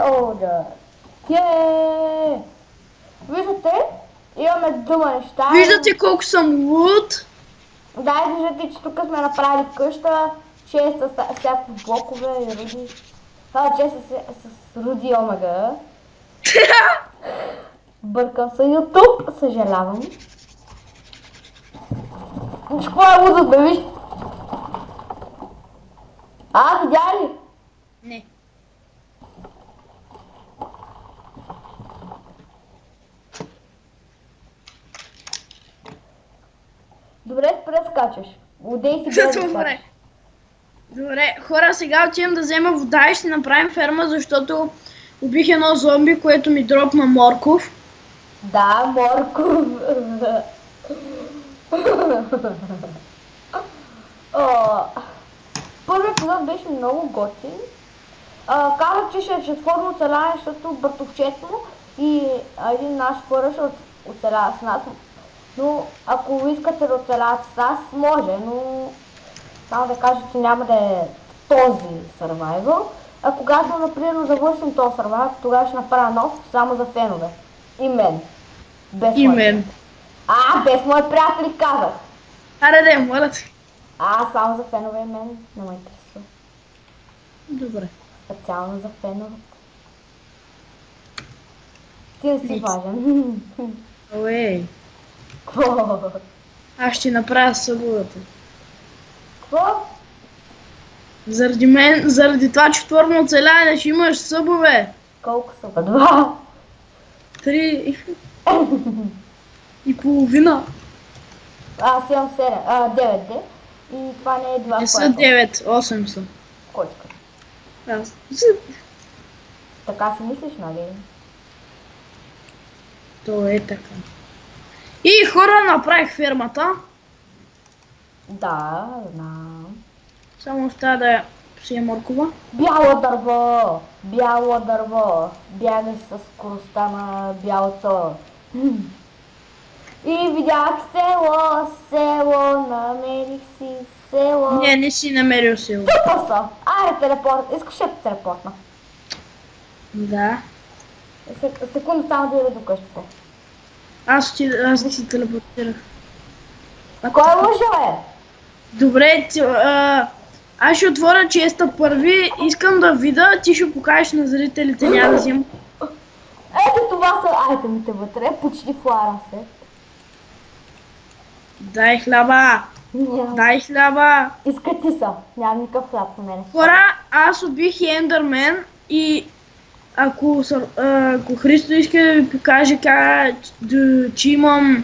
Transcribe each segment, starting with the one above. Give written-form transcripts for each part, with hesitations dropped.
Soldier. Виждате? Имаме дума неща. Виждате колко съм луд? Да, виждате, че тук сме направили къща, че е с всякакви блокове и руди. Че е с руди омега. Бъркам се YouTube, съжалявам. Виж какво е лудът, бе, виж? Видя ли? Не. Добре, спре скачаш. Лудей си без да скачаш. Добре. Добре, хора, сега отивам да взема вода и ще направим ферма, защото убих едно зомби, което ми дропна морков. Да, морков. Първият епизод беше много готин. Казах, че ще е четворно оцеляване, защото братовчето му и един наш хора ще оцелява с нас. Но ако искате да оцелявате с нас, може, но само да кажа, че няма да е този survival. А когато, например, завършим този survival, тогава ще направя нов само за фенове. И мен. Без И мен. без мои приятели казах. Аре, да, моля те. Само за фенове и мен не ме интересува. Добре. Специално за феновете. Ти не си важен. Ой. Какво? Аз ще направя събудата. Какво? Заради това четворно оцеляване ще имаш събове. Колко са? 2. 3 и половина. Аз имам 7, 9 де. И това не е 2. Не са 9, 8 са. Кой така? Аз. Така си мислиш, нали? То е така. И хора, направих фермата. Да, знам. Само остава да си е моркова. Бяло дърво! Бяло дърво! Бягай със скоростта на бялото. И видях село, намерих си село. Не си намерил село. Тупо са! Айде, телепорт. Искаш да те телепортна? Да. Секунда само да ида до къщите. Аз си телепортирах. Кой е лъжа, бе? Добре, аз ще отворя честа първи, искам да видя, ти ще покажеш на зрителите, няма да взимам. Ето това са айтемите вътре, почти флара се. Дай хляба! Няма. Дай хляба! Искати са, няма никакъв хляб в мене. Хора, аз убих Ендърмен и ако Христо иска да ви покаже че имам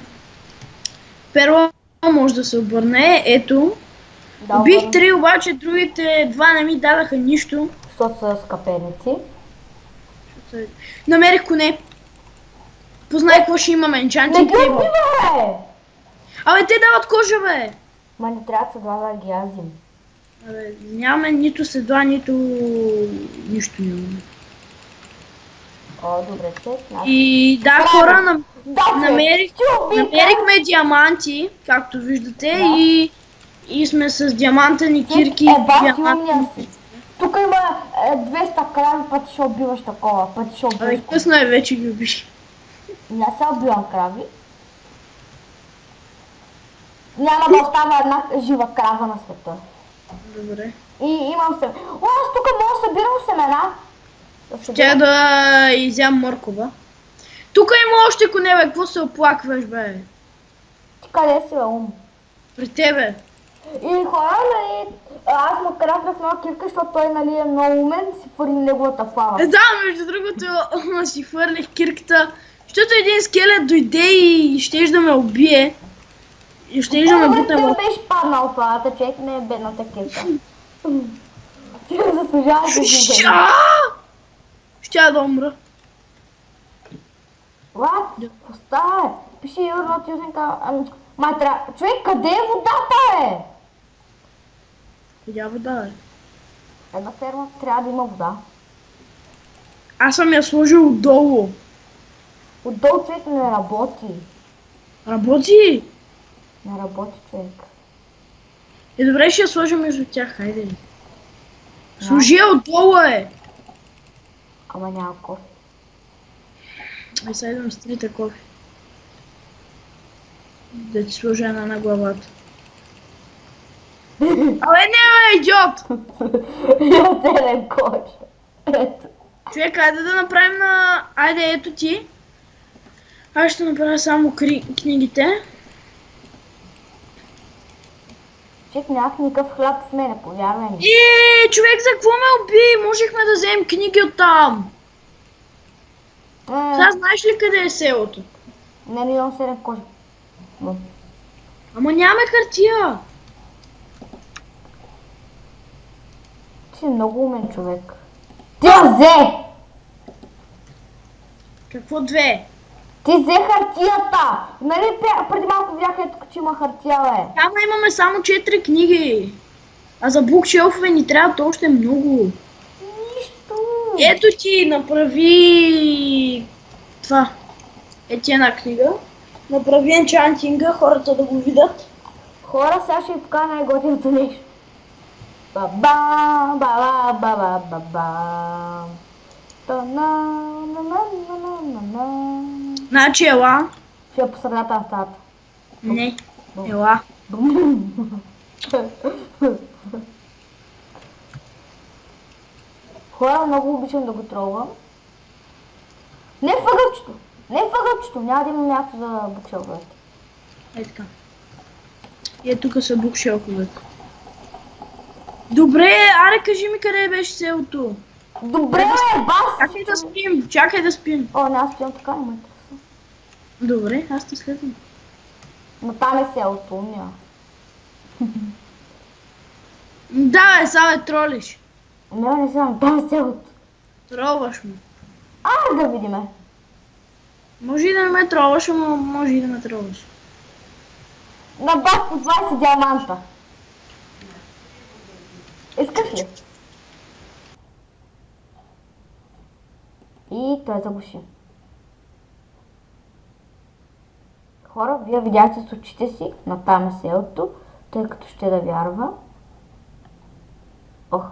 перла, може да се обърне, ето. Да, Убих обърна. 3, обаче другите 2 не ми дадаха нищо. Защото са скъпеници. Намерих коне. Познай какво ще имаме, Не енчантинг ги тейбъл. убива, бе! Абе, те дават кожа, бе! Ма не трябва да се два да ги яздим. Абе, нямаме нито седла, нито нищо нямаме. Добре, човек. И да, хора, човек. намерихме диаманти, както виждате, Да. и сме с диамантени кирки. Баси умния си. Тук има 200 крави, пъти ще убиваш такова, пъти ще убиваш. Абе, късно е, вече ги убиш. Не се убивам крави. Няма да остава една жива крава на света. Добре. И имам семена. Аз тук мога да събирам семена. Ще да изям моркова. Тук има още коне, бе, какво се оплакваш, бе? Ти къде си, бе, ум? При тебе. И хора, нали, аз му крафнах нова кирка, защото той, нали, е много умен, си фърли неговата флава. Да, между другото, си хвърлих кирката, защото един скелет дойде и щеш да ме убие. И щеш да ме бутне в... Ти беше паднал флавата, човек, не е бедната кирка. Ти не заслужаваш да ги убие. Щя да умра. What? Какво става? Пише you're not using a... Човек, къде е водата, бе? Коя вода, бе? Една ферма трябва да има вода. Аз съм я сложил отдолу. Отдолу, човек, не работи. Работи! Не работи, човек. Добре, ще я сложа между тях, хайде. Сложи я отдолу, е! Ама няма кофе. Ай, сега идвам с трите кофи. Да ти сложа една на главата. Абе, не, бе, идиот! Я 7 коша. Ето. Човек, айде да направим на... Айде, ето ти. Аз ще направя само книгите. Чек, нямах никакъв хляб с мене, повярвай ми. Човек, за какво ме уби? Можехме да вземем книги оттам. Сега знаеш ли къде е селото? Не имам 7 кожи. Ама нямаме хартия. Ти си много умен човек. Ти я взе! Какво две? Ти взе хартията! Нали преди малко видях ето, че има хартия, бе? Ама имаме само 4 книги. А за букшелфове ни трябват още много. Нищо! Ето ти, направи това. Ети една книга. Направи енчантинга, хората да го видят. Хора, сега ще ви покажа най-готиното нещо. Ба-бам, ба-ба-ба-ба-ба-бам. Та-на-на-на-на-на-на. Значи ела. Ще е по средата на стаята. Не. Ела. Хора, много обичам да го тролвам. Не в ъгълчето! Не в ъгълчето! Няма да има място за букшелфовете. Ей така. И тук са букшелфовете. Добре, аре кажи ми къде беше селото. Добре, бе, бас! Чакай да спим, чакай да спим. О, не, аз спям така, не ме интересува. Добре, аз те следвам. Но там е селото, умния. Да, бе, сега ме тролиш. Не знам, там е селото. Тролваш ме. Да видиме. Може и да не ме тролваш, ама може и да ме тролваш. На бас по 20 диаманта. Искаш ли? И той заглуши. Хора, вие видяхте с очите си на там е селото, тъй като ще да вярва. Ох,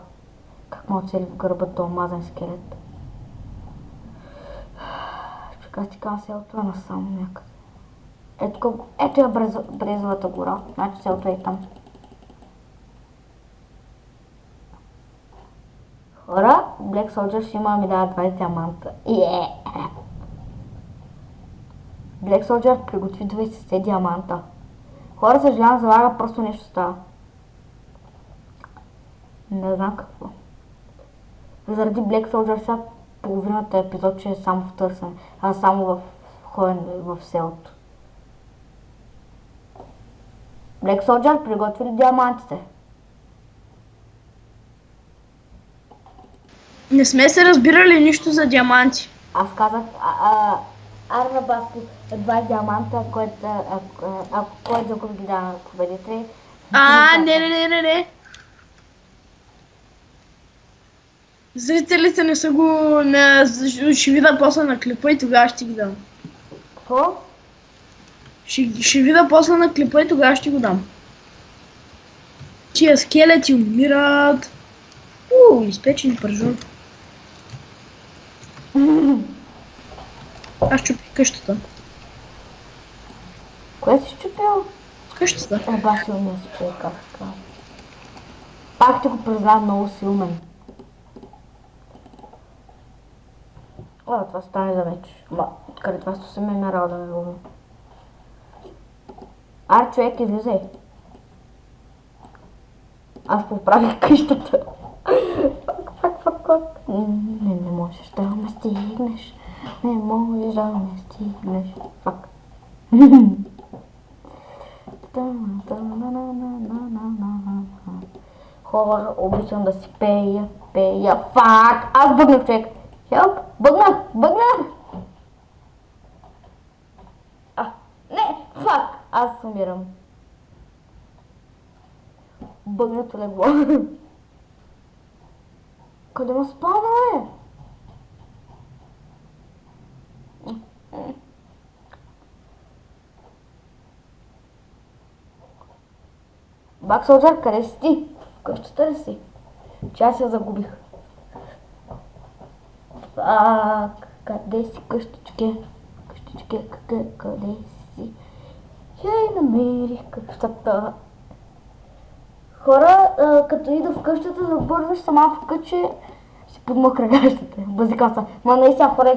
как му оцели в гърба този мазен скелет. Чека си казва селото е насам някъде. Ето я Брезовата гора, значи селото е и там. Хора, Black Soldier ще има ми дава 20 диаманта. Black Soldier приготви 20 диаманта. Хора, съжалявам, залага, просто нещо става. Не знам какво. Заради Black Soldier сега половината епизод, че е само в търсене, а само в ходене в селото. Black Soldier приготви ли диамантите? Не сме се разбирали нищо за диаманти. Аз казах, Арна Баско 20 диаманта, който загуби ги дава на победители. Не. Зрителите не са го... Ще видя после на клипа и тогава ще ги дам. Какво? Ще видя после на клипа и тогава ще го дам. Тия скелети умират. Изпечени пържон. Аз чупих къщата. Кое си щупил? Къщата. Баси умия си човек, аз така. Пак те го признавам много си умен. Това стане за вече. Откъде това се ме нарал да ме лови. Човек, излизай. Аз поправих къщата. Фак. Не можеш да ме стигнеш. Не можеш да ме стигнеш. Фак. Хора, обичам да си пея. Фак! Аз бъгнах, човек. Хелп! Бъгнах! Не! Фак! Аз умирам. Бъгнато легло. Къде ме спана, бе? Black Soldier, къде си ти? В къщата ли си? Че аз я загубих. Къде си, къщичке? Къщичке, къде си? Я намерих къщата. Хора, като ида в къщата, да бързаш сама в къче, си подмъкра гащата. Базикаса. Ма наистина, хора,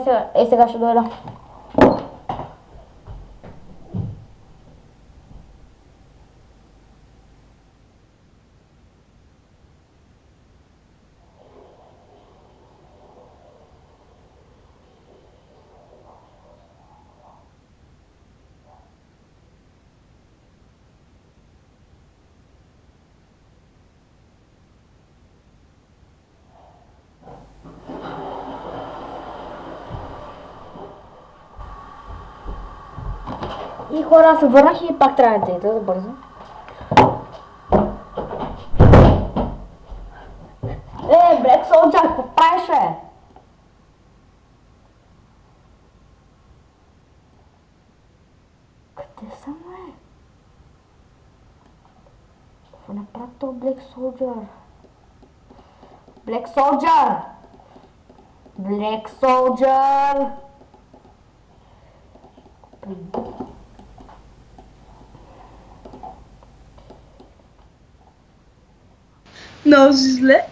сега ще дойда. И хора, аз се върнах и пак трябва да ида бързо. Black Soldier, какво правиш, бе? Къде съм, бе? Какво направи то Black Soldier? Black Soldier! Black Soldier! Много си зле.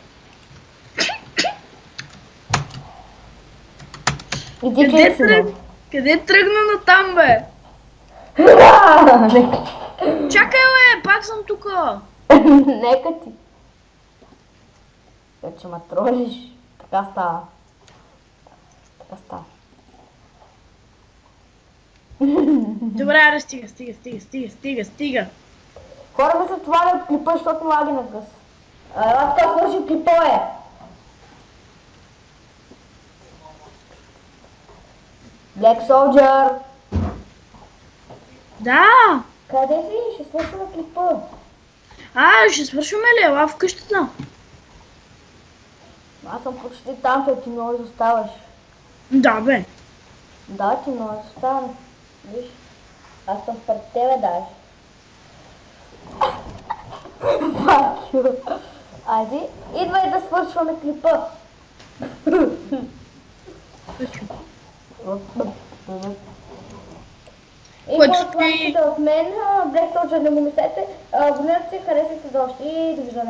Къде тръгна на там, бе? Чакай, бе, пак съм тука. Нека ти. Вече ма тролиш. Така става. Добре, аре, стига. Хора, мисля, това е клипа, защото лаги на гъс. Ела така свърши клипа, е. Black Soldier. Да. Къде си? Ще свършваме клипа. Ще свършваме ли? Ела в къщата. Аз съм почти там, че ти много изоставаш. Да, бе. Да, ти много изоставам. Виж, аз съм пред тебе даже. Fuck you. Айде, идвай да свършваме клипа. И това е от мен, Black Soldier, не го мислете. Абонирайте се, харесайте за още и довиждане.